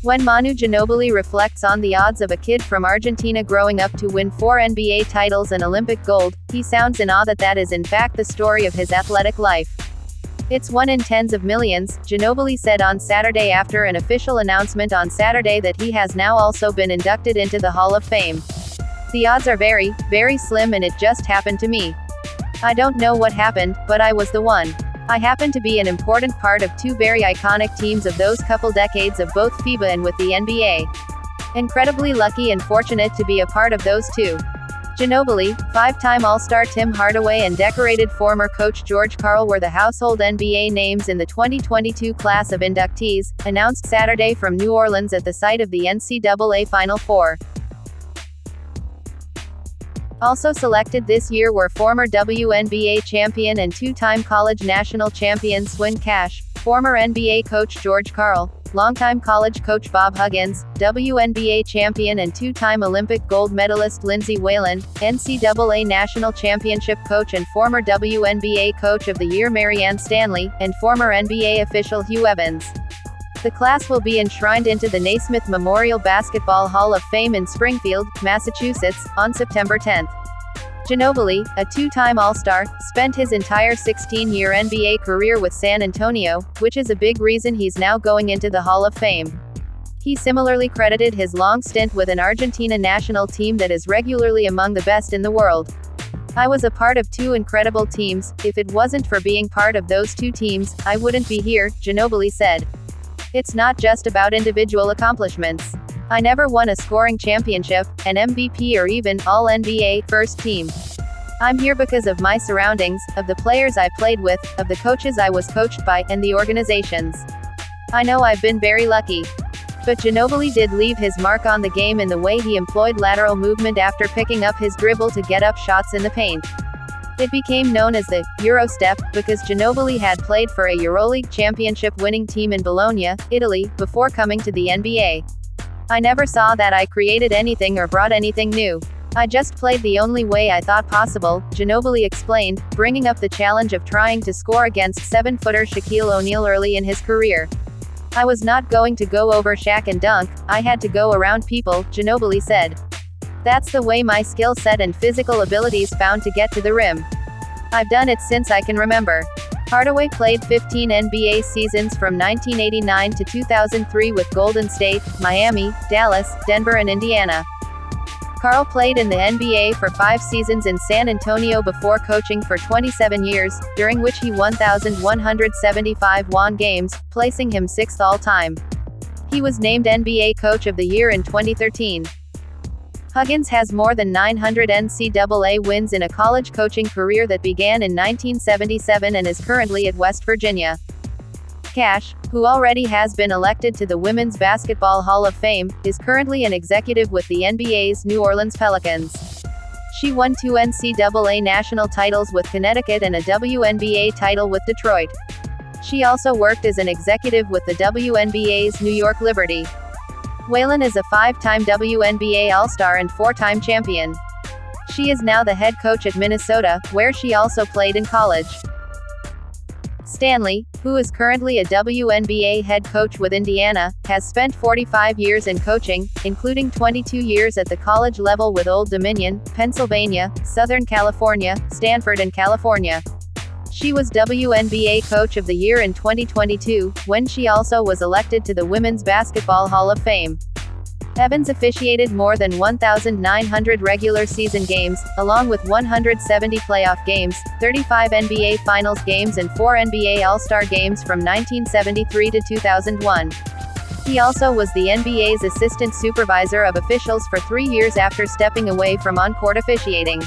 When Manu Ginobili reflects on the odds of a kid from Argentina growing up to win 4 NBA titles and Olympic gold, he sounds in awe that is in fact the story of his athletic life. It's one in tens of millions, Ginobili said on Saturday after an official announcement on Saturday that he has now also been inducted into the Hall of Fame. The odds are very, very slim and it just happened to me. I don't know what happened, but I was the one. I happen to be an important part of two very iconic teams of those couple decades of both FIBA and with the NBA. Incredibly lucky and fortunate to be a part of those two. Ginobili, five-time All-Star Tim Hardaway and decorated former coach George Karl were the household NBA names in the 2022 class of inductees, announced Saturday from New Orleans at the site of the NCAA Final Four. Also selected this year were former WNBA champion and two-time college national champion Swin Cash, former NBA coach George Karl, longtime college coach Bob Huggins, WNBA champion and two-time Olympic gold medalist Lindsay Whalen, NCAA national championship coach and former WNBA coach of the year Marianne Stanley, and former NBA official Hugh Evans. The class will be enshrined into the Naismith Memorial Basketball Hall of Fame in Springfield, Massachusetts, on September 10. Ginobili, a two-time All-Star, spent his entire 16-year NBA career with San Antonio, which is a big reason he's now going into the Hall of Fame. He similarly credited his long stint with an Argentina national team that is regularly among the best in the world. I was a part of two incredible teams. If it wasn't for being part of those two teams, I wouldn't be here, Ginobili said. It's not just about individual accomplishments. I never won a scoring championship, an MVP or even All-NBA first team. I'm here because of my surroundings, of the players I played with, of the coaches I was coached by, and the organizations. I know I've been very lucky. But Ginobili did leave his mark on the game in the way he employed lateral movement after picking up his dribble to get up shots in the paint. It became known as the Euro step because Ginobili had played for a EuroLeague championship winning team in Bologna, Italy, before coming to the NBA. I never saw that I created anything or brought anything new. I just played the only way I thought possible, Ginobili explained, bringing up the challenge of trying to score against 7-footer Shaquille O'Neal early in his career. I was not going to go over Shaq and dunk, I had to go around people, Ginobili said. That's the way my skill set and physical abilities found to get to the rim. I've done it since I can remember. Hardaway played 15 NBA seasons from 1989 to 2003 with Golden State, Miami, Dallas, Denver and Indiana. Karl played in the NBA for 5 seasons in San Antonio before coaching for 27 years, during which he won 1,175 won games, placing him 6th all-time. He was named NBA Coach of the Year in 2013. Huggins has more than 900 NCAA wins in a college coaching career that began in 1977 and is currently at West Virginia. Cash, who already has been elected to the Women's Basketball Hall of Fame, is currently an executive with the NBA's New Orleans Pelicans. She won 2 NCAA national titles with Connecticut and a WNBA title with Detroit. She also worked as an executive with the WNBA's New York Liberty. Whalen is a 5-time WNBA All-Star and 4-time champion. She is now the head coach at Minnesota, where she also played in college. Stanley, who is currently a WNBA head coach with Indiana, has spent 45 years in coaching, including 22 years at the college level with Old Dominion, Pennsylvania, Southern California, Stanford and California. She was WNBA Coach of the Year in 2022, when she also was elected to the Women's Basketball Hall of Fame. Evans officiated more than 1,900 regular season games, along with 170 playoff games, 35 NBA Finals games and 4 NBA All-Star games from 1973 to 2001. He also was the NBA's assistant supervisor of officials for 3 years after stepping away from on-court officiating.